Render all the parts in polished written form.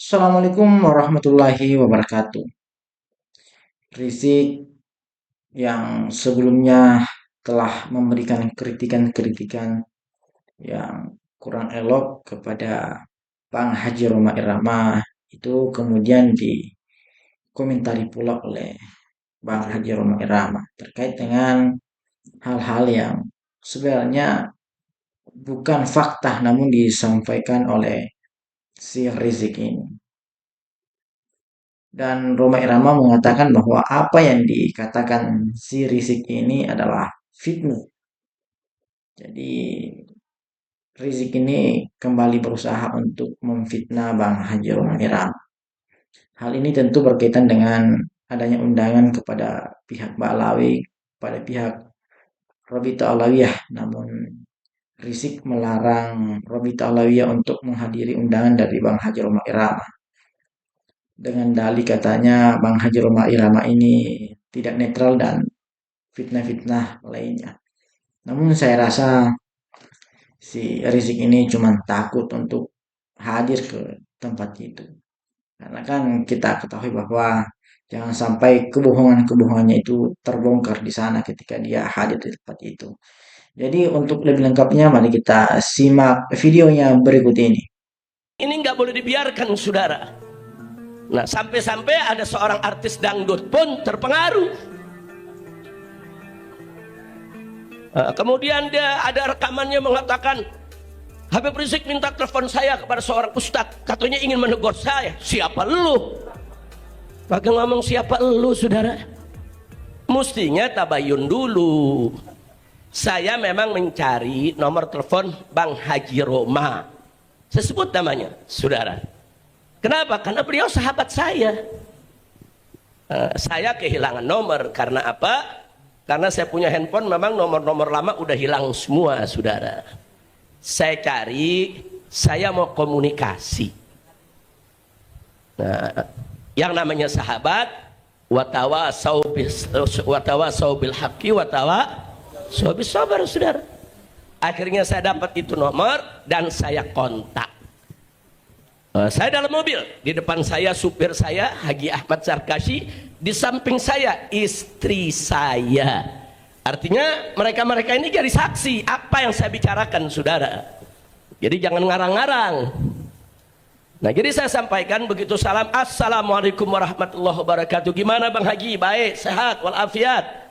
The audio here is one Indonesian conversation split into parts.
Assalamualaikum warahmatullahi wabarakatuh. Rizik yang sebelumnya telah memberikan kritikan-kritikan yang kurang elok kepada Bang Haji Roma Irama itu kemudian dikomentari pula oleh Bang Haji Roma Irama terkait dengan hal-hal yang sebenarnya bukan fakta namun disampaikan oleh si Rizik ini. Dan Roma Irama mengatakan bahwa apa yang dikatakan si Rizik ini adalah fitnah. Jadi Rizik ini kembali berusaha untuk memfitnah Bang Haji Roma Irama. Hal ini tentu berkaitan dengan adanya undangan kepada pihak Ba'alawi, pada pihak Robita Alawiyah. Namun Rizik melarang Robita Alawiyah untuk menghadiri undangan dari Bang Haji Roma Irama. Dengan dalih katanya Bang Haji Roma Irama ini tidak netral dan fitnah-fitnah lainnya. Namun saya rasa si Rizik ini cuma takut untuk hadir ke tempat itu. Karena kan kita ketahui bahwa jangan sampai kebohongan-kebohongannya itu terbongkar di sana ketika dia hadir di tempat itu. Jadi untuk lebih lengkapnya mari kita simak videonya berikut ini. Ini nggak boleh dibiarkan, saudara. Nah, sampai-sampai ada seorang artis dangdut pun terpengaruh. Kemudian dia ada rekamannya mengatakan, Habib Rizik minta telepon saya kepada seorang ustadz, katanya ingin menegur saya. Siapa lu? Pakai ngomong siapa lu, saudara? Mestinya tabayun dulu. Saya memang mencari nomor telepon Bang Haji Roma. Saya sebut namanya, saudara. Kenapa? Karena beliau sahabat saya. Saya kehilangan nomor karena apa? Karena saya punya handphone, memang nomor-nomor lama udah hilang semua, saudara. Saya cari, saya mau komunikasi. Nah, yang namanya sahabat, watawasau bil haqqi watawasau bis sabar, saudara. Akhirnya saya dapat itu nomor dan saya kontak. Saya dalam mobil, di depan saya supir saya Haji Ahmad Sarkashi, di samping saya istri saya. Artinya mereka-mereka ini jadi saksi apa yang saya bicarakan, saudara. Jadi jangan ngarang-ngarang. Nah, jadi saya sampaikan begitu salam, assalamualaikum warahmatullahi wabarakatuh. Gimana Bang Haji? Baik, sehat walafiat.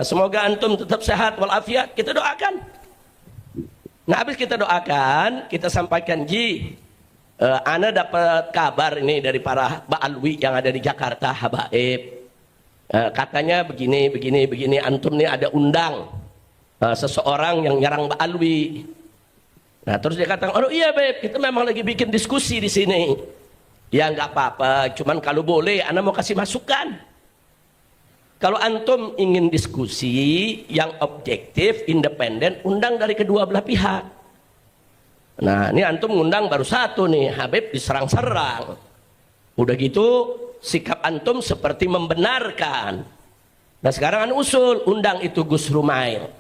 Semoga antum tetap sehat walafiat. Kita doakan. Nah, habis kita doakan, kita sampaikan, Ji, Ana dapat kabar ini dari para Ba'alwi yang ada di Jakarta, Habaib. Katanya begini, antum nih ada undang seseorang yang nyerang Ba'alwi. Nah, terus dia katakan, oh iya Beb, kita memang lagi bikin diskusi di sini. Ya nggak apa-apa, cuman kalau boleh, Ana mau kasih masukan. Kalau antum ingin diskusi yang objektif, independen, undang dari kedua belah pihak. Nah, ini antum ngundang baru satu nih, Habib diserang-serang. Udah gitu sikap antum seperti membenarkan. Nah, sekarang usul undang itu Gus Rumail.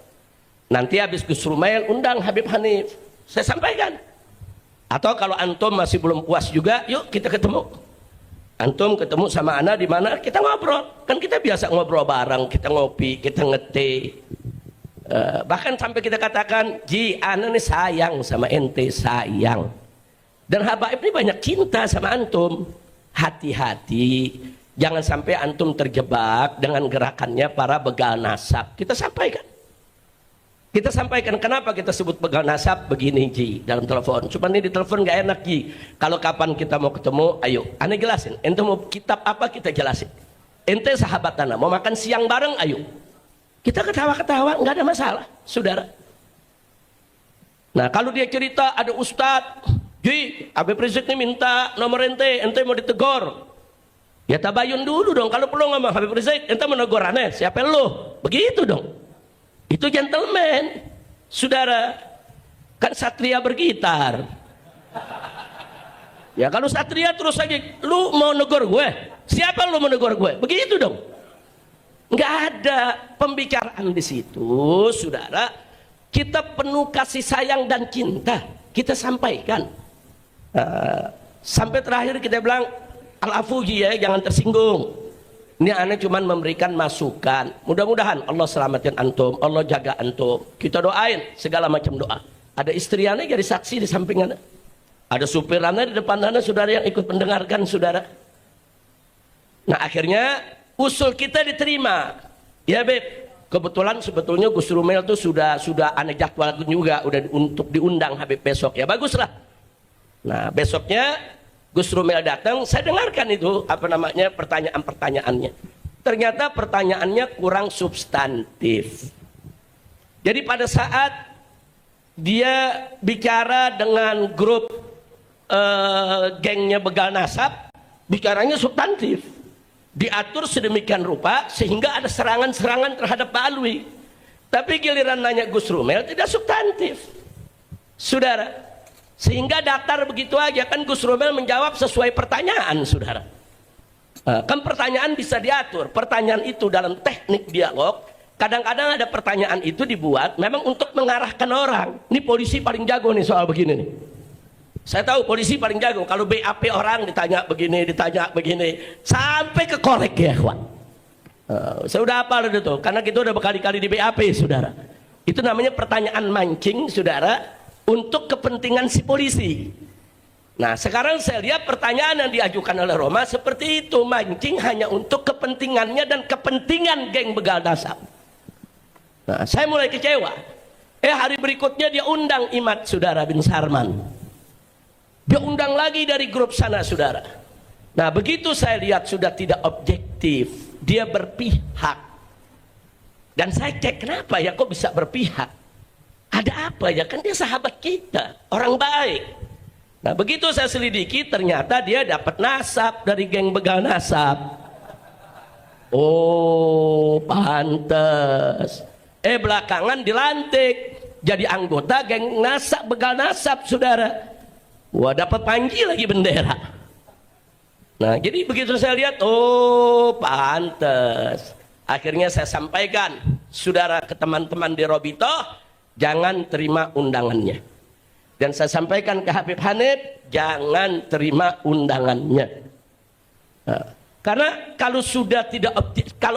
Nanti habis Gus Rumail undang Habib Hanif. Saya sampaikan. Atau kalau antum masih belum puas juga, yuk kita ketemu. Antum ketemu sama ana di mana, kita ngobrol. Kan kita biasa ngobrol bareng, kita ngopi, kita ngeteh. Bahkan sampai kita katakan, Ji, ana nih sayang sama ente, sayang. Dan habaib ini banyak cinta sama antum. Hati-hati, jangan sampai antum terjebak dengan gerakannya para begal nasab. Kita sampaikan kenapa kita sebut begal nasab begini, Ji, dalam telepon. Cuma ini di telepon gak enak, Ji. Kalau kapan kita mau ketemu, ayo, ana jelasin. Ente mau kitab apa, kita jelasin. Ente sahabat ana, mau makan siang bareng, ayo. Kita ketawa-ketawa, nggak ada masalah, saudara. Nah, kalau dia cerita ada ustadz, Ji, Habib Rizik ini minta nomor ente mau ditegur. Ya tabayun dulu dong, kalau perlu ngomong Habib Rizik, ente mau negur aneh, siapa lu? Begitu dong. Itu gentleman, saudara. Kan satria bergitar. Ya kalau satria terus aja, lu mau negur gue? Siapa lu mau negur gue? Begitu dong. Nggak ada pembicaraan di situ, saudara. Kita penuh kasih sayang dan cinta, kita sampaikan. Sampai terakhir kita bilang, al-afuji ya, jangan tersinggung. Ini aneh cuman memberikan masukan. Mudah-mudahan Allah selamatin antum, Allah jaga antum. Kita doain segala macam doa. Ada istri aneh jadi saksi di samping aneh. Ada supir aneh di depan aneh, saudara, yang ikut mendengarkan, saudara. Nah akhirnya usul kita diterima. Ya Beb, kebetulan sebetulnya Gus Rumel tuh sudah aneh jadwal juga, udah untuk diundang Habib besok. Ya baguslah. Nah besoknya Gus Rumel datang, saya dengarkan itu pertanyaan-pertanyaannya. Ternyata pertanyaannya kurang substantif. Jadi pada saat dia bicara dengan grup gengnya Begal Nasab, bicaranya substantif. Diatur sedemikian rupa sehingga ada serangan-serangan terhadap Pak Alwi. Tapi giliran nanya Gus Rumel tidak substantif. Saudara, sehingga datar begitu aja. Kan Gus Rumel menjawab sesuai pertanyaan, saudara. Kan pertanyaan bisa diatur. Pertanyaan itu dalam teknik dialog, kadang-kadang ada pertanyaan itu dibuat memang untuk mengarahkan orang. Ini polisi paling jago nih soal begini nih. Saya tahu polisi paling jago. Kalau BAP orang ditanya begini, sampai ke korek ya, kawan. Saya udah hafal itu tuh, karena kita udah berkali-kali di BAP, saudara. Itu namanya pertanyaan mancing, saudara, untuk kepentingan si polisi. Nah sekarang saya lihat pertanyaan yang diajukan oleh Roma seperti itu, mancing hanya untuk kepentingannya dan kepentingan geng Begal Nasab. Nah saya mulai kecewa. Hari berikutnya dia undang Imad, saudara, bin Sarman. Dia undang lagi dari grup sana, saudara. Nah begitu saya lihat sudah tidak objektif, dia berpihak. Dan saya cek, kenapa ya kok bisa berpihak? Ada apa ya, kan dia sahabat kita, orang baik. Nah begitu saya selidiki, ternyata dia dapat nasab dari geng Begal Nasab. Oh pantes. Belakangan dilantik jadi anggota geng Nasab, Begal Nasab, saudara. Wah dapat panji lagi bendera. Nah jadi begitu saya lihat, oh pantes. Akhirnya saya sampaikan, saudara, ke teman-teman di Robito, jangan terima undangannya. Dan saya sampaikan ke Habib Hanif, jangan terima undangannya. Nah, karena kalau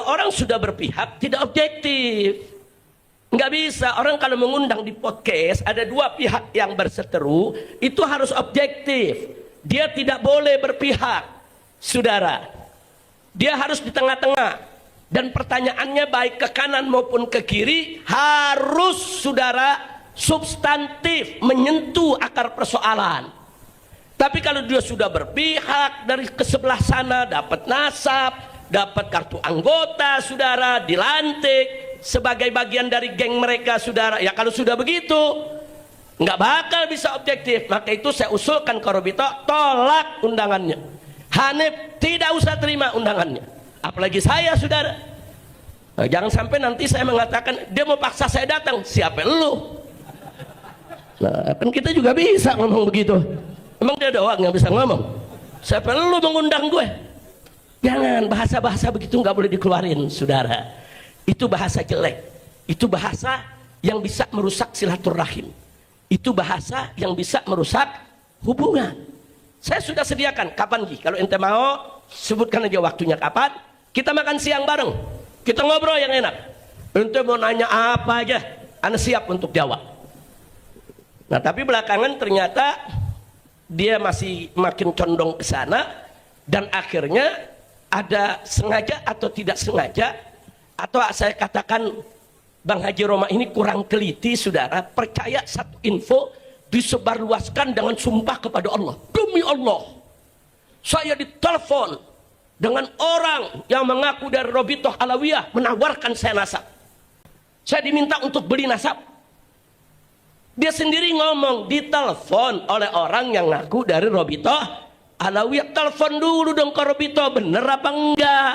orang sudah berpihak tidak objektif. Nggak bisa. Orang kalau mengundang di podcast ada dua pihak yang berseteru, itu harus objektif. Dia tidak boleh berpihak, saudara. Dia harus di tengah-tengah. Dan pertanyaannya baik ke kanan maupun ke kiri harus, saudara, substantif, menyentuh akar persoalan. Tapi kalau dia sudah berpihak dari ke sebelah sana, dapat nasab, dapat kartu anggota, saudara, dilantik sebagai bagian dari geng mereka, saudara, ya kalau sudah begitu nggak bakal bisa objektif. Maka itu saya usulkan ke Robito, tolak undangannya. Hanif tidak usah terima undangannya. Apalagi saya, saudara. Jangan sampai nanti saya mengatakan dia mau paksa saya datang. Siapa lu? Nah, kan kita juga bisa ngomong begitu. Emang dia doang yang bisa ngomong? Siapa lu mengundang gue? Jangan, bahasa-bahasa begitu nggak boleh dikeluarin, saudara. Itu bahasa jelek. Itu bahasa yang bisa merusak silaturahim. Itu bahasa yang bisa merusak hubungan. Saya sudah sediakan. Kapan Ji? Kalau ente mau, sebutkan aja waktunya kapan. Kita makan siang bareng, kita ngobrol yang enak. Ente mau nanya apa aja, Anda siap untuk jawab. Nah tapi belakangan ternyata dia masih makin condong ke sana. Dan akhirnya ada sengaja atau tidak sengaja, atau saya katakan Bang Haji Roma ini kurang teliti, saudara. Percaya satu info disebarluaskan dengan sumpah kepada Allah. Demi Allah, saya ditelepon dengan orang yang mengaku dari Robitoh Alawiyah menawarkan saya nasab. Saya diminta untuk beli nasab. Dia sendiri ngomong, ditelepon oleh orang yang ngaku dari Robitoh Alawiyah. Telepon dulu dong ke Robitoh, bener apa enggak?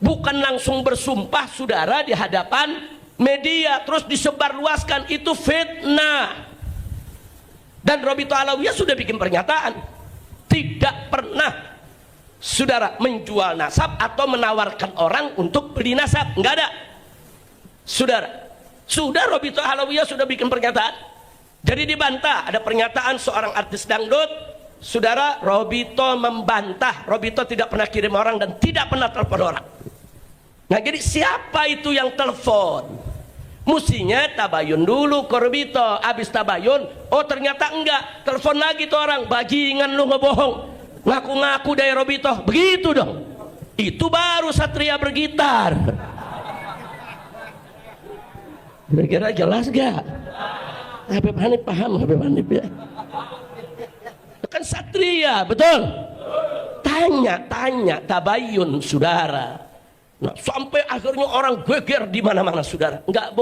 Bukan langsung bersumpah, saudara, di hadapan media terus disebarluaskan. Itu fitnah. Dan Robitoh Alawiyah sudah bikin pernyataan, tidak pernah, saudara, menjual nasab atau menawarkan orang untuk beli nasab. Enggak ada, saudara. Sudah Robitoh Alawiyah sudah bikin pernyataan. Jadi dibantah. Ada pernyataan seorang artis dangdut saudara, Robito membantah. Robito tidak pernah kirim orang dan tidak pernah telepon orang. Nah, jadi siapa itu yang telepon? Mestinya tabayun dulu ke Robito. Habis tabayun, oh ternyata enggak, telepon lagi tuh orang, bajingan lu ngebohong, ngaku-ngaku dari Robito. Begitu dong. Itu baru satria bergitar. Kira-kira jelas gak? Habib Hanif paham, Habib Hanif ya? Kan satria, betul? Tanya tabayun, saudara. Nah, sampai akhirnya orang geger di mana-mana, saudara. Nggak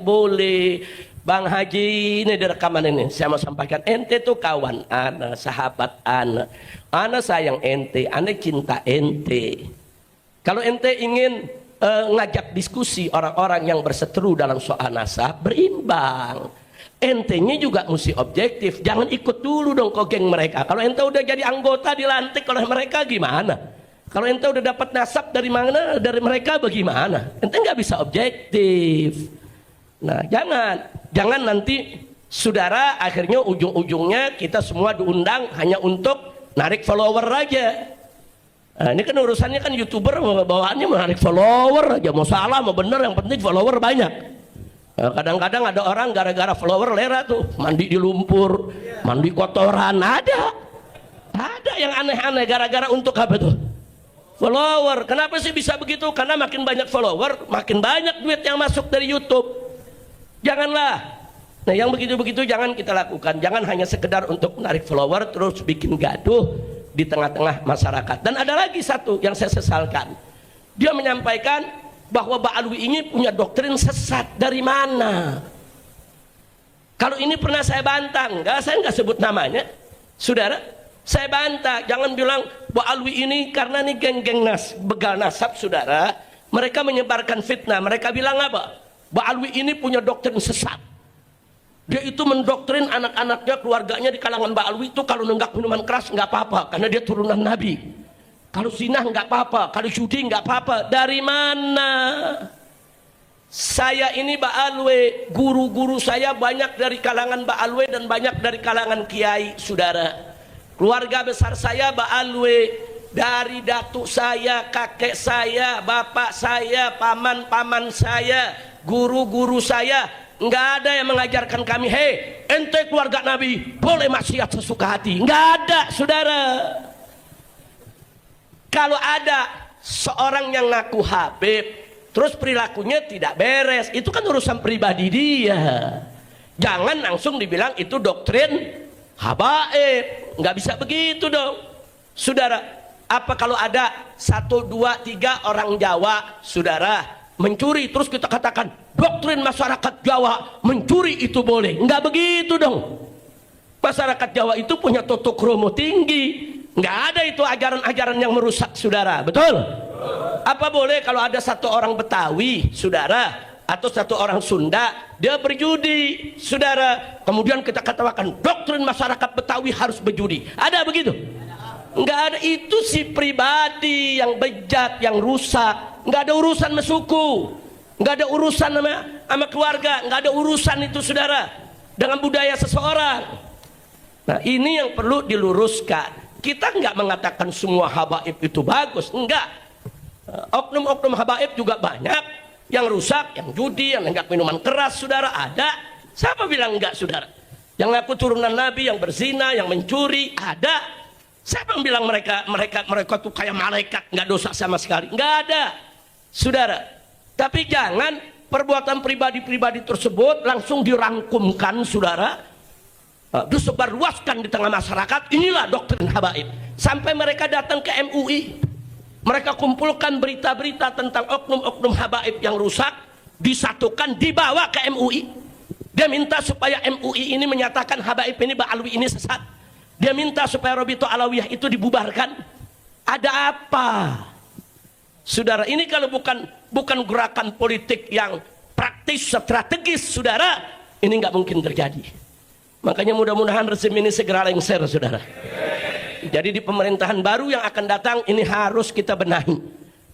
boleh. Bang Haji, ini di rekaman ini saya mau sampaikan, ente tuh kawan ana, sahabat ana sayang ente, ana cinta ente. Kalau ente ingin ngajak diskusi orang-orang yang berseteru dalam soal nasab, berimbang. Entenya juga mesti objektif, jangan ikut dulu dong ke geng mereka. Kalau ente udah jadi anggota dilantik oleh mereka gimana? Kalau ente udah dapat nasab dari mana, dari mereka bagaimana? Ente nggak bisa objektif. Nah, jangan nanti saudara akhirnya ujung-ujungnya kita semua diundang hanya untuk narik follower aja. Nah, ini kan urusannya kan YouTuber bawaannya menarik follower aja, mau salah mau bener yang penting follower banyak. Kadang-kadang ada orang gara-gara follower lera tuh, mandi di lumpur, mandi kotoran, ada yang aneh-aneh gara-gara untuk apa tuh? Follower. Kenapa sih bisa begitu? Karena makin banyak follower, makin banyak duit yang masuk dari YouTube. Janganlah. Nah, yang begitu-begitu jangan kita lakukan. Jangan hanya sekedar untuk menarik follower terus bikin gaduh di tengah-tengah masyarakat. Dan ada lagi satu yang saya sesalkan. Dia menyampaikan bahwa Ba'alwi ini punya doktrin sesat. Dari mana? Kalau ini pernah saya bantah, saya enggak sebut namanya, saudara. Saya bantah, jangan bilang Ba'alwi ini karena nih geng-geng begal nasab, saudara. Mereka menyebarkan fitnah. Mereka bilang apa? Ba'alwi ini punya doktrin sesat. Dia itu mendoktrin anak-anaknya, keluarganya di kalangan Ba'alwi itu kalau nenggak minuman keras nggak apa-apa karena dia turunan Nabi. Kalau zina nggak apa-apa, kalau judi nggak apa-apa. Dari mana? Saya ini Ba'alwi, guru-guru saya banyak dari kalangan Ba'alwi dan banyak dari kalangan kiai, saudara. Keluarga besar saya Ba'alwi, dari datuk saya, kakek saya, bapak saya, paman-paman saya, guru-guru saya. Nggak ada yang mengajarkan kami, hei, ente keluarga Nabi boleh maksiat sesuka hati. Nggak ada, saudara. Kalau ada seorang yang ngaku Habib, terus perilakunya tidak beres, itu kan urusan pribadi dia. Jangan langsung dibilang itu doktrin habaib. Nggak bisa begitu dong, saudara. Apa kalau ada 1, 2, 3 orang Jawa, saudara, mencuri, terus kita katakan doktrin masyarakat Jawa mencuri itu boleh? Nggak begitu dong. Masyarakat Jawa itu punya toto kromo tinggi. Nggak ada itu ajaran-ajaran yang merusak, saudara. Betul? Apa boleh kalau ada satu orang Betawi, saudara, atau satu orang Sunda, dia berjudi, saudara, kemudian kita katakan doktrin masyarakat Betawi harus berjudi? Ada begitu? Nggak ada. Itu si pribadi yang bejat, yang rusak. Nggak ada urusan sama suku, nggak ada urusan sama keluarga, nggak ada urusan itu, saudara, dengan budaya seseorang. Nah, ini yang perlu diluruskan. Kita nggak mengatakan semua habaib itu bagus, enggak. Oknum-oknum habaib juga banyak yang rusak, yang judi, yang nenggak minuman keras, saudara, ada. Siapa bilang enggak, saudara? Yang ngaku turunan Nabi, yang berzina, yang mencuri, ada. Siapa yang bilang mereka tuh kayak malaikat, nggak dosa sama sekali? Nggak ada, saudara. Tapi jangan perbuatan pribadi-pribadi tersebut langsung dirangkumkan, saudara, disebarluaskan di tengah masyarakat. Inilah doktrin habaib. Sampai mereka datang ke MUI, mereka kumpulkan berita-berita tentang oknum-oknum habaib yang rusak, disatukan, dibawa ke MUI. Dia minta supaya MUI ini menyatakan habaib ini, Ba'alwi ini sesat. Dia minta supaya Robito Alawiyah itu dibubarkan. Ada apa, saudara? Ini kalau bukan gerakan politik yang praktis, strategis, saudara, ini nggak mungkin terjadi. Makanya mudah-mudahan rezim ini segera lengser, saudara. Jadi di pemerintahan baru yang akan datang ini harus kita benahi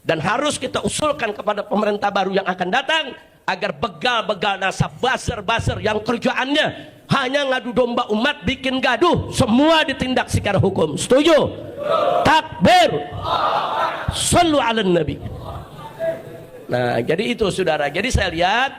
dan harus kita usulkan kepada pemerintah baru yang akan datang agar begal-begal nasab, buzzer-buzzer yang kerjaannya hanya ngadu domba umat, bikin gaduh, semua ditindak secara hukum. Setuju? Takbir. Shallu ala nabi. Nah, jadi itu saudara. Jadi saya lihat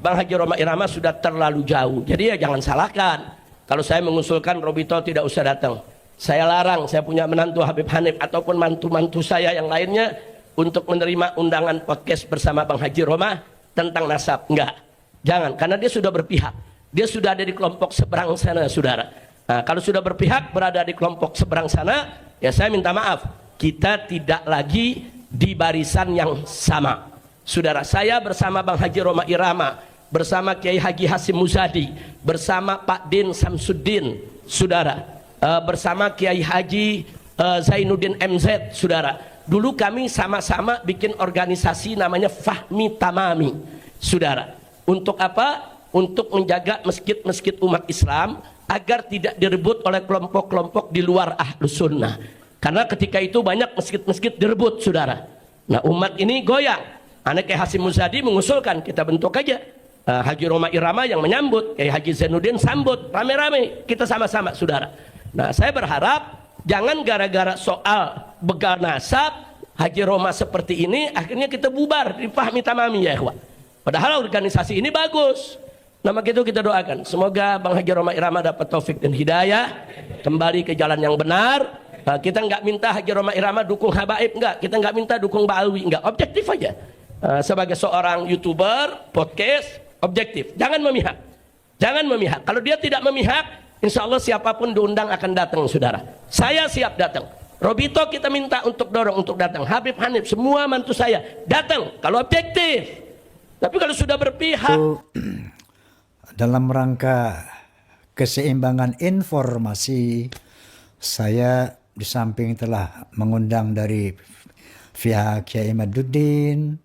Bang Haji Roma Irama sudah terlalu jauh. Jadi ya jangan salahkan kalau saya mengusulkan Robito tidak usah datang. Saya larang, saya punya menantu Habib Hanif ataupun mantu-mantu saya yang lainnya untuk menerima undangan podcast bersama Bang Haji Roma tentang nasab. Enggak, jangan, karena dia sudah berpihak. Dia sudah ada di kelompok seberang sana, saudara. Nah, kalau sudah berpihak berada di kelompok seberang sana, ya saya minta maaf, kita tidak lagi di barisan yang sama. Saudara, saya bersama Bang Haji Roma Irama, bersama Kiai Haji Hasim Muzadi, bersama Pak Din Samsuddin, saudara, bersama Kiai Haji Zainuddin MZ, saudara. Dulu kami sama-sama bikin organisasi namanya Fahmi Tamami, saudara. Untuk apa? Untuk menjaga masjid-masjid umat Islam agar tidak direbut oleh kelompok-kelompok di luar Ahlus Sunnah. Karena ketika itu banyak masjid-masjid direbut, saudara. Nah, umat ini goyang. Anak Kiai Hasim Muzadi mengusulkan kita bentuk aja Haji Roma Irama yang menyambut, Kiai Haji Zainuddin sambut, rame-rame, kita sama-sama, saudara. Nah, saya berharap jangan gara-gara soal begal nasab Haji Roma seperti ini akhirnya kita bubar di Fahmi Tamami, ya ikhwan. Padahal organisasi ini bagus. Nah, maka itu kita doakan semoga Bang Haji Roma Irama dapat taufik dan hidayah, kembali ke jalan yang benar. Nah, kita nggak minta Haji Roma Irama dukung habaib, enggak. Kita nggak minta dukung Ba'alwi, enggak. Objektif aja. Sebagai seorang YouTuber, podcast, objektif. Jangan memihak. Jangan memihak. Kalau dia tidak memihak, insya Allah siapapun diundang akan datang, saudara. Saya siap datang. Robito kita minta untuk dorong untuk datang. Habib Hanif, semua mantu saya datang. Kalau objektif. Tapi kalau sudah berpihak, dalam rangka keseimbangan informasi, saya di samping telah mengundang dari pihak Kiai Maduddin,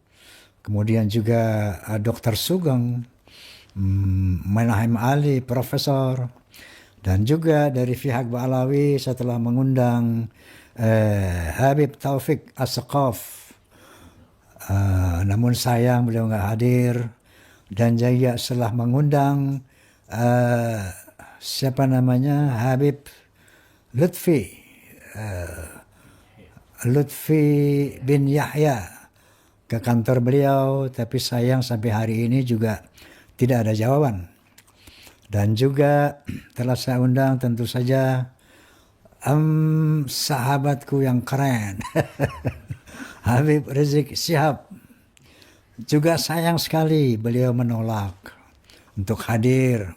kemudian juga Dr. Sugeng, Menahem Ali, Profesor, dan juga dari pihak Ba'alawi saya telah mengundang Habib Taufik As-Saqaf. Namun sayang beliau nggak hadir. Dan juga setelah mengundang siapa namanya, Habib Lutfi bin Yahya ke kantor beliau, tapi sayang sampai hari ini juga tidak ada jawaban. Dan juga telah saya undang tentu saja sahabatku yang keren Habib Rizik Syihab. Juga sayang sekali beliau menolak untuk hadir.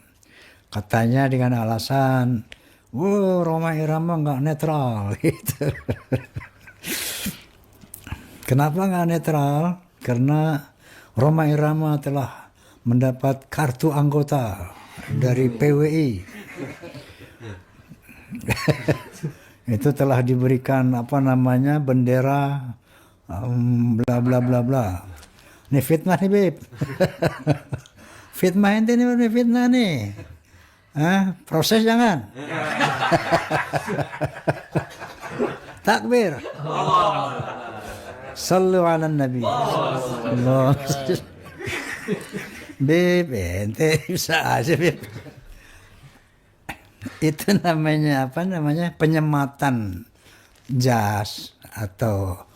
Katanya dengan alasan, Roma Irama nggak netral gitu. Kenapa nggak netral? Karena Roma Irama telah mendapat kartu anggota dari PWI. Itu telah diberikan bendera bla bla bla bla. Ini fitnah nih, Beb. Fitnah ini fitnah nih. Proses jangan. Takbir. Sallu ala nabi. Allah. Beb, ente bisa aja, Beb. Itu namanya penyematan jas atau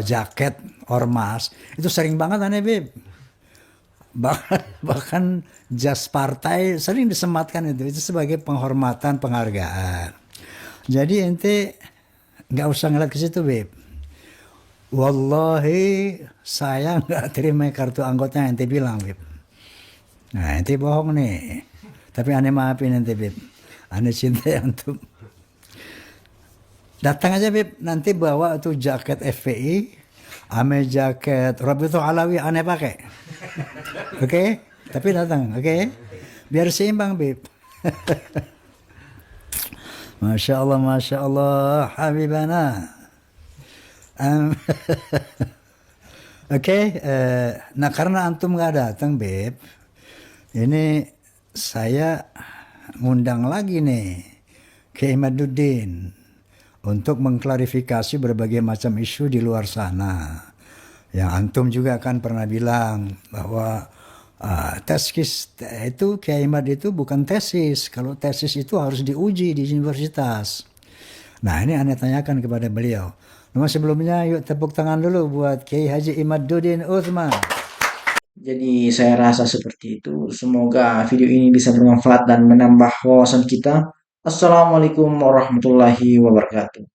jaket ormas. Itu sering banget aneh, Beb. Bahkan jas partai sering disematkan itu sebagai penghormatan, penghargaan. Jadi ente nggak usah ngeliat ke situ, Beb. Wallahi saya nggak terima kartu anggota yang ente bilang, Beb. Nah, ente bohong nih. Tapi aneh maafin ente, Beb. Aneh cinta antum. Datang aja, Beb. Nanti bawa tuh jaket FPI, ame jaket Robito Alawi aneh pakai. Oke? Tapi datang, oke? Biar seimbang, Beb. Masya Allah, Habibana. Oke, nah karena antum nggak datang, Beb, ini saya ngundang lagi nih Kiai Maduddin untuk mengklarifikasi berbagai macam isu di luar sana. Yang antum juga kan pernah bilang bahwa Tesis itu Kiai Imad itu bukan tesis. Kalau tesis itu harus diuji di universitas. Nah, ini Anda tanyakan kepada beliau. Namun sebelumnya yuk tepuk tangan dulu buat Kiai Haji Imaduddin Uthman. Jadi saya rasa seperti itu. Semoga video ini bisa bermanfaat dan menambah wawasan kita. Assalamualaikum warahmatullahi wabarakatuh.